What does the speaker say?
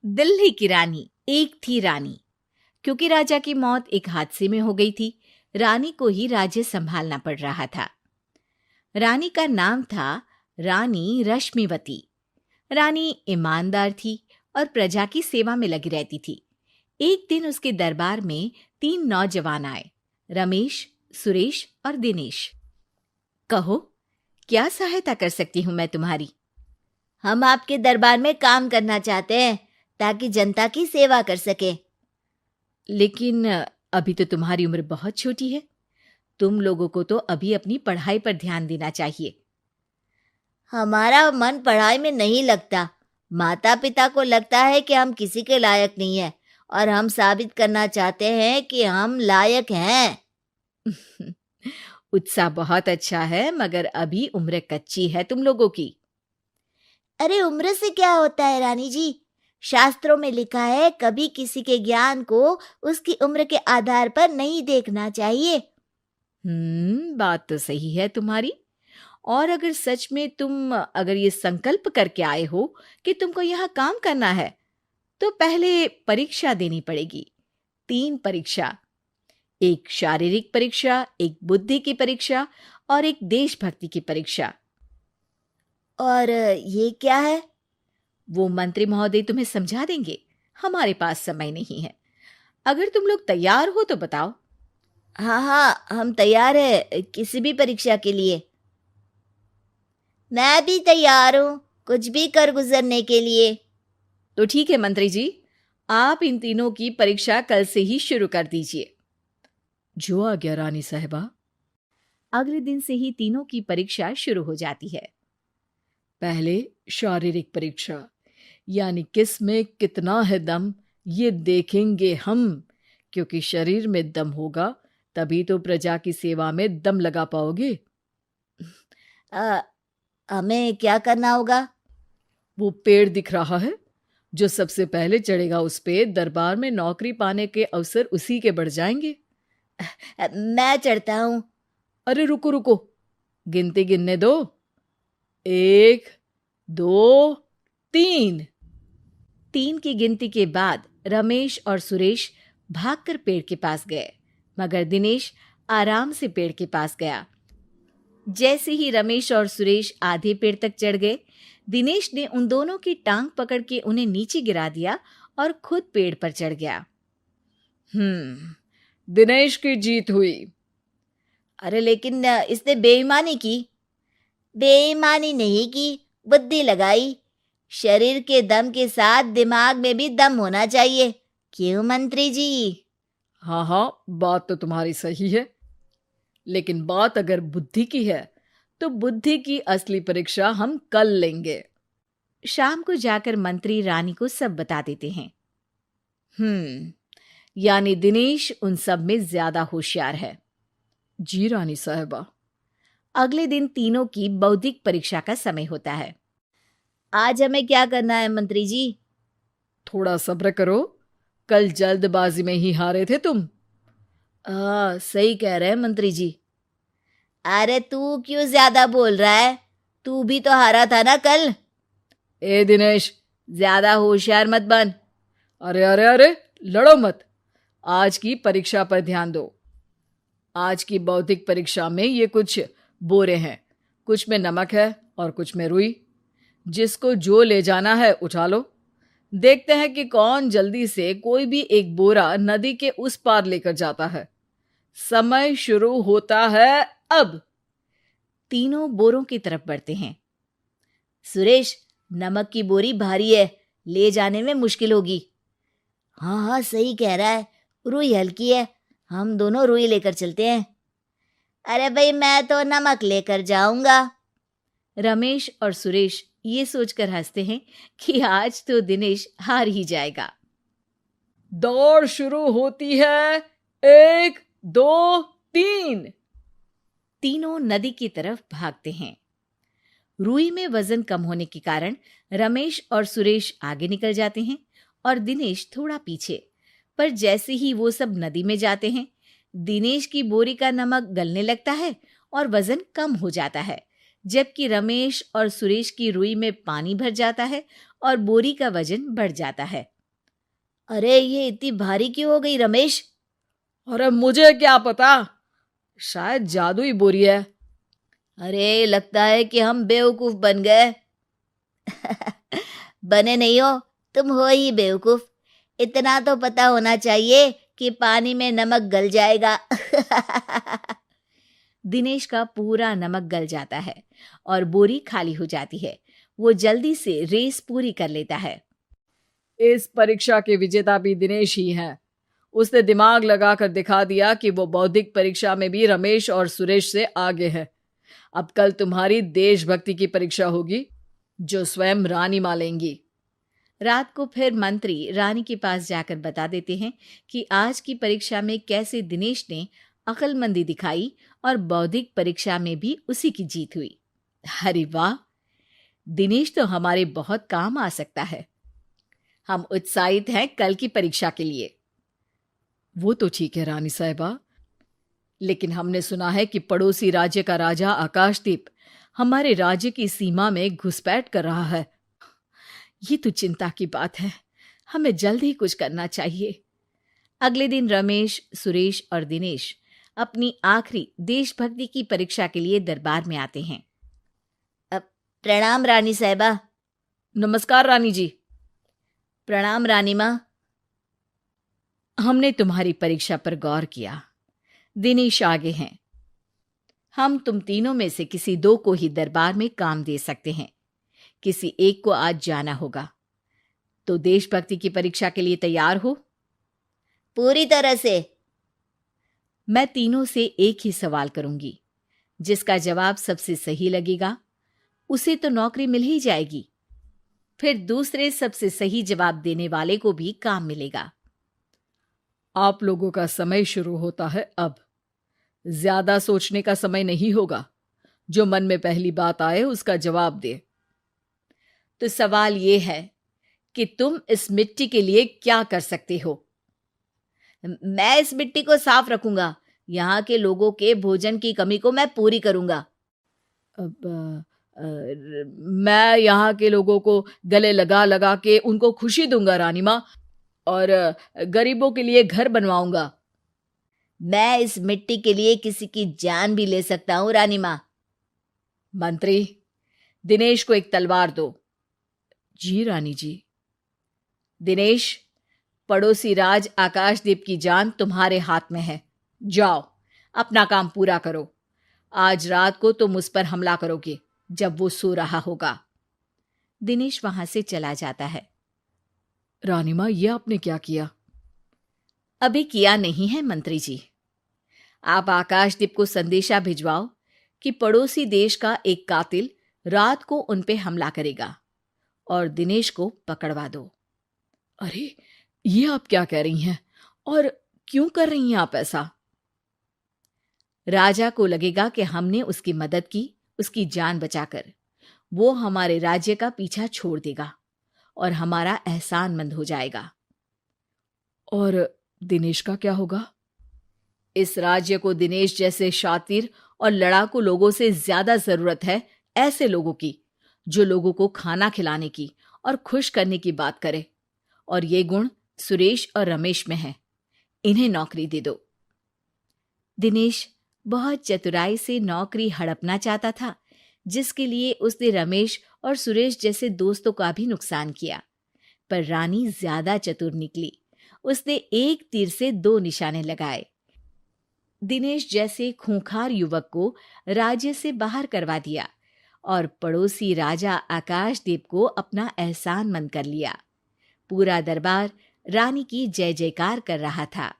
दिल्ली की रानी। एक थी रानी। क्योंकि राजा की मौत एक हादसे में हो गई थी, रानी को ही राज्य संभालना पड़ रहा था। रानी का नाम था रानी रश्मिवती। रानी ईमानदार थी और प्रजा की सेवा में लगी रहती थी। एक दिन उसके दरबार में 3 नौजवान आए, रमेश, सुरेश और दिनेश। कहो, क्या सहायता कर सकती हूँ मैं तुम्हारी? हम आपके दरबार में काम करना चाहते हैं ताकि जनता की सेवा कर सके। लेकिन अभी तो तुम्हारी उम्र बहुत छोटी है। तुम लोगों को तो अभी अपनी पढ़ाई पर ध्यान देना चाहिए। हमारा मन पढ़ाई में नहीं लगता। माता पिता को लगता है कि हम किसी के लायक नहीं हैं और हम साबित करना चाहते हैं कि हम लायक हैं। उत्साह बहुत अच्छा है, मगर अभी उम्र कच्ची है तुम लोगों की। अरे उम्र से क्या होता है रानी जी? शास्त्रों में लिखा है कभी किसी के ज्ञान को उसकी उम्र के आधार पर नहीं देखना चाहिए। बात तो सही है तुम्हारी। और अगर सच में तुम अगर ये संकल्प करके आए हो कि तुमको यहाँ काम करना है, तो पहले परीक्षा देनी पड़ेगी। 3 परीक्षा, एक शारीरिक परीक्षा, एक बुद्धि की परीक्षा और एक देशभक्ति की परीक्षा। और ये क्या है? वो मंत्री महोदय तुम्हें समझा देंगे। हमारे पास समय नहीं है। अगर तुम लोग तैयार हो तो बताओ। हाँ हाँ, हम तैयार है किसी भी परीक्षा के लिए। मैं भी तैयार हूँ कुछ भी कर गुजरने के लिए। तो ठीक है मंत्री जी, आप इन तीनों की परीक्षा कल से ही शुरू कर दीजिए। जो आ गया रानी साहिबा। अगले दिन से ही तीनों की परीक्षा शुरू हो जाती है। पहले शारीरिक परीक्षा, यानी किस में कितना है दम, ये देखेंगे हम। क्योंकि शरीर में दम होगा तभी तो प्रजा की सेवा में दम लगा पाओगे। हमें क्या करना होगा? वो पेड़ दिख रहा है, जो सबसे पहले चढ़ेगा उस पे दरबार में नौकरी पाने के अवसर उसी के बढ़ जाएंगे। मैं चढ़ता हूँ। अरे रुको रुको, गिनती गिनने दो। 1, 2, 3। 3 की गिनती के बाद रमेश और सुरेश भागकर पेड़ के पास गए, मगर दिनेश आराम से पेड़ के पास गया। जैसे ही रमेश और सुरेश आधे पेड़ तक चढ़ गए, दिनेश ने उन दोनों की टांग पकड़ के उन्हें नीचे गिरा दिया और खुद पेड़ पर चढ़ गया। दिनेश की जीत हुई। अरे लेकिन इसने बेईमानी की। बेईमानी नहीं की, बुद्धि लगाई। शरीर के दम के साथ दिमाग में भी दम होना चाहिए। क्यों मंत्री जी? हाँ हाँ, बात तो तुम्हारी सही है, लेकिन बात अगर बुद्धि की है तो बुद्धि की असली परीक्षा हम कल लेंगे। शाम को जाकर मंत्री रानी को सब बता देते हैं। यानी दिनेश उन सब में ज्यादा होशियार है। जी रानी साहिबा। अगले दिन तीनों की बौद्धिक परीक्षा का समय होता है। आज हमें क्या करना है मंत्री जी? थोड़ा सब्र करो, कल जल्दबाजी में ही हारे थे तुम। सही कह रहे हैं मंत्री जी। अरे तू क्यों ज्यादा बोल रहा है? तू भी तो हारा था ना कल। ए दिनेश, ज्यादा होशियार मत बन। अरे अरे अरे, लड़ो मत। आज की परीक्षा पर ध्यान दो। आज की बौद्धिक परीक्षा में ये कुछ बोरे हैं, कुछ में नमक है और कुछ में रुई। जिसको जो ले जाना है उठा लो। देखते हैं कि कौन जल्दी से कोई भी एक बोरा नदी के उस पार लेकर जाता है। समय शुरू होता है अब। तीनों बोरों की तरफ बढ़ते हैं। सुरेश, नमक की बोरी भारी है, ले जाने में मुश्किल होगी। हाँ हाँ, सही कह रहा है, रुई हल्की है, हम दोनों रुई लेकर चलते हैं। अरे भाई, मैं तो नमक लेकर जाऊंगा। रमेश और सुरेश ये सोचकर हंसते हैं कि आज तो दिनेश हार ही जाएगा। दौड़ शुरू होती है। 1, 2, 3। तीनों नदी की तरफ भागते हैं। रुई में वजन कम होने के कारण रमेश और सुरेश आगे निकल जाते हैं और दिनेश थोड़ा पीछे। पर जैसे ही वो सब नदी में जाते हैं, दिनेश की बोरी का नमक गलने लगता है और वजन कम हो जाता है, जबकि रमेश और सुरेश की रुई में पानी भर जाता है और बोरी का वजन बढ़ जाता है। अरे ये इतनी भारी क्यों हो गई रमेश? अरे मुझे क्या पता, शायद जादुई बोरी है। अरे लगता है कि हम बेवकूफ बन गए। बने नहीं हो, तुम हो ही बेवकूफ। इतना तो पता होना चाहिए कि पानी में नमक गल जाएगा। दिनेश का पूरा नमक गल जाता है और बोरी खाली हो जाती है। वो जल्दी से रेस पूरी कर लेता है। इस परीक्षा के विजेता भी दिनेश ही हैं। उसने दिमाग लगाकर दिखा दिया कि वो बौद्धिक परीक्षा में भी रमेश और सुरेश से आगे है। अब कल तुम्हारी देशभक्ति की परीक्षा होगी, जो स्वयं रानी मां लेंगी। रात को फिर मंत्री रानी के पास जाकर बता देते हैं कि आज की परीक्षा में कैसे दिनेश ने अक्लमंदी दिखाई और बौद्धिक परीक्षा में भी उसी की जीत हुई। अरे वाह, दिनेश तो हमारे बहुत काम आ सकता है। हम उत्साहित हैं कल की परीक्षा के लिए। वो तो ठीक है रानी साहिबा, लेकिन हमने सुना है कि पड़ोसी राज्य का राजा आकाशदीप हमारे राज्य की सीमा में घुसपैठ कर रहा है। ये तो चिंता की बात है। हमें जल्द ही कुछ करना चाहिए। अगले दिन रमेश, सुरेश और दिनेश अपनी आखिरी देशभक्ति की परीक्षा के लिए दरबार में आते हैं। प्रणाम रानी साहिबा। नमस्कार रानी जी। प्रणाम रानी माँ। हमने तुम्हारी परीक्षा पर गौर किया। दिनेश आगे हैं। हम तुम तीनों में से किसी दो को ही दरबार में काम दे सकते हैं। किसी एक को आज जाना होगा। तो देशभक्ति की परीक्षा के लिए तैयार हो? पूरी तरह से। मैं तीनों से एक ही सवाल करूंगी। जिसका जवाब सबसे सही लगेगा उसे तो नौकरी मिल ही जाएगी। फिर दूसरे सबसे सही जवाब देने वाले को भी काम मिलेगा। आप लोगों का समय शुरू होता है अब। ज्यादा सोचने का समय नहीं होगा। जो मन में पहली बात आए उसका जवाब दे। तो सवाल यह है कि तुम इस मिट्टी के लिए क्या कर सकते हो? मैं इस मिट्टी को साफ रखूंगा। यहाँ के लोगों के भोजन की कमी को मैं पूरी करूंगा। मैं यहाँ के लोगों को गले लगा लगा के उनको खुशी दूंगा रानी माँ, और गरीबों के लिए घर बनवाऊंगा। मैं इस मिट्टी के लिए किसी की जान भी ले सकता हूँ रानी माँ। मंत्री, दिनेश को एक तलवार दो। जी रानी जी। दिनेश, पड़ोसी राज आकाशदीप की जान तुम्हारे हाथ में है। जाओ, अपना काम पूरा करो। आज रात को तुम उस पर हमला करोगे जब वो सो रहा होगा। दिनेश वहां से चला जाता है। रानी माँ, ये आपने क्या किया? अभी किया नहीं है मंत्री जी। आप आकाशदीप को संदेशा भिजवाओ कि पड़ोसी देश का एक कातिल रात को उन पे हमला करेगा और दिनेश को पकड़वा दो। अरे, ये आप क्या कह रही हैं? और क्यों कर रही हैं आप ऐसा? राजा को लगेगा कि हमने उसकी मदद की, उसकी जान बचाकर। वो हमारे राज्य का पीछा छोड़ देगा और हमारा एहसानमंद हो जाएगा। और दिनेश का क्या होगा? इस राज्य को दिनेश जैसे शातिर और लड़ाकू लोगों से ज्यादा जरूरत है, ऐसे लोगों की जो लोगों को खाना खिलाने की और खुश करने की बात करे। और ये गुण सुरेश और रमेश में है। इन्हें नौकरी दे दो। दिनेश बहुत चतुराई से नौकरी हड़पना चाहता था, जिसके लिए उसने रमेश और सुरेश जैसे दोस्तों का भी नुकसान किया। पर रानी ज्यादा चतुर निकली। उसने एक तीर से दो निशाने लगाए। दिनेश जैसे खूंखार युवक को राज्य से बाहर करवा दिया और पड़ोसी राजा आकाशदीप को अपना एहसानमंद कर लिया। पूरा दरबार रानी की जय जयकार कर रहा था।